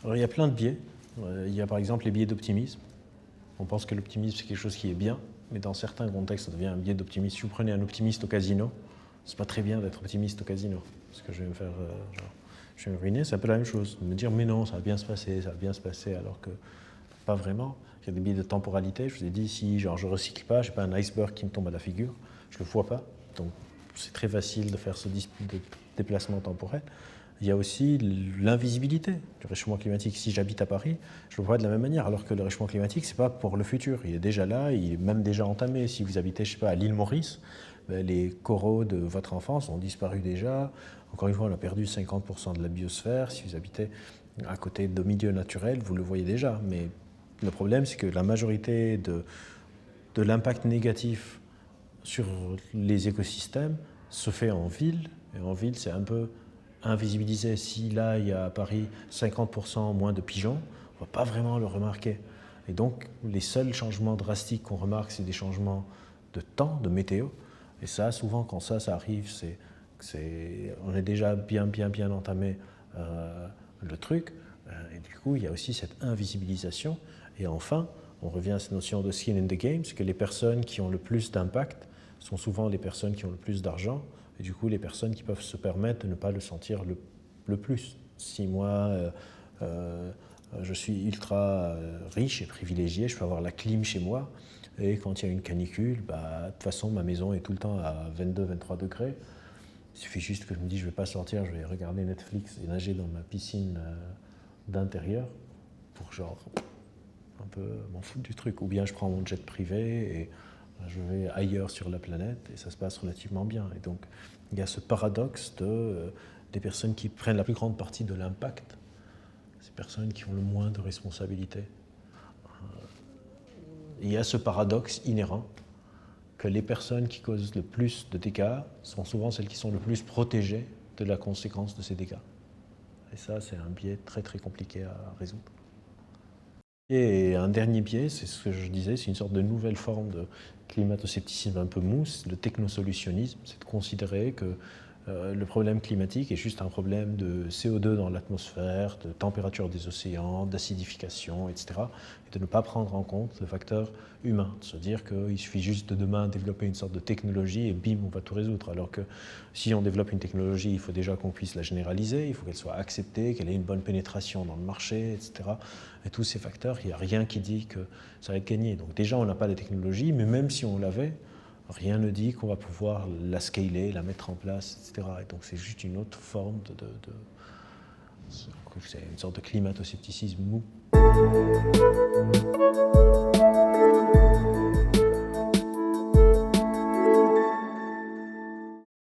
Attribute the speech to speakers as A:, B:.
A: Alors, il y a plein de biais. Il y a par exemple les biais d'optimisme. On pense que l'optimisme, c'est quelque chose qui est bien, mais dans certains contextes, ça devient un biais d'optimisme. Si vous prenez un optimiste au casino, c'est pas très bien d'être optimiste au casino. Parce que je vais me faire, je vais me ruiner, c'est un peu la même chose. De me dire, mais non, ça va bien se passer, alors que pas vraiment. Il y a des biais de temporalité. Je vous ai dit, si genre, je ne recycle pas, je n'ai pas un iceberg qui me tombe à la figure, je ne le vois pas. Donc c'est très facile de faire ce déplacement temporel. Il y a aussi l'invisibilité du réchauffement climatique. Si j'habite à Paris, je le vois de la même manière, alors que le réchauffement climatique, ce n'est pas pour le futur. Il est déjà là, il est même déjà entamé. Si vous habitez, je ne sais pas, à l'île Maurice, les coraux de votre enfance ont disparu déjà. Encore une fois, on a perdu 50% de la biosphère. Si vous habitez à côté de milieux naturels, vous le voyez déjà. Mais le problème, c'est que la majorité de l'impact négatif sur les écosystèmes se fait en ville. Et en ville, c'est un peu invisibilisé. Si là, il y a à Paris 50% moins de pigeons, on ne va pas vraiment le remarquer. Et donc, les seuls changements drastiques qu'on remarque, c'est des changements de temps, de météo. Et ça, souvent, quand ça arrive, on est déjà bien entamé le truc. Et du coup, il y a aussi cette invisibilisation. Et enfin, on revient à cette notion de skin in the game, c'est que les personnes qui ont le plus d'impact sont souvent les personnes qui ont le plus d'argent, et du coup les personnes qui peuvent se permettre de ne pas le sentir le plus. Si moi, je suis ultra riche et privilégié, je peux avoir la clim chez moi, et quand il y a une canicule, de toute façon ma maison est tout le temps à 22-23 degrés. Il suffit juste que je me dise je ne vais pas sortir, je vais regarder Netflix et nager dans ma piscine d'intérieur pour genre un peu m'en foutre du truc. Ou bien je prends mon jet privé et je vais ailleurs sur la planète et ça se passe relativement bien. Et donc il y a ce paradoxe des personnes qui prennent la plus grande partie de l'impact, ces personnes qui ont le moins de responsabilités. Il y a ce paradoxe inhérent que les personnes qui causent le plus de dégâts sont souvent celles qui sont le plus protégées de la conséquence de ces dégâts. Et ça, c'est un biais très compliqué à résoudre. Et un dernier biais, c'est ce que je disais, c'est une sorte de nouvelle forme de climato-scepticisme un peu mousse, le technosolutionnisme, c'est de considérer que le problème climatique est juste un problème de CO2 dans l'atmosphère, de température des océans, d'acidification, etc. Et de ne pas prendre en compte le facteur humain, de se dire qu'il suffit juste de demain développer une sorte de technologie et bim, on va tout résoudre. Alors que si on développe une technologie, il faut déjà qu'on puisse la généraliser, il faut qu'elle soit acceptée, qu'elle ait une bonne pénétration dans le marché, etc. Et tous ces facteurs, il n'y a rien qui dit que ça va être gagné. Donc déjà, on n'a pas de technologie, mais même si on l'avait, rien ne dit qu'on va pouvoir la scaler, la mettre en place, etc. Et donc c'est juste une autre forme c'est une sorte de climato-scepticisme mou.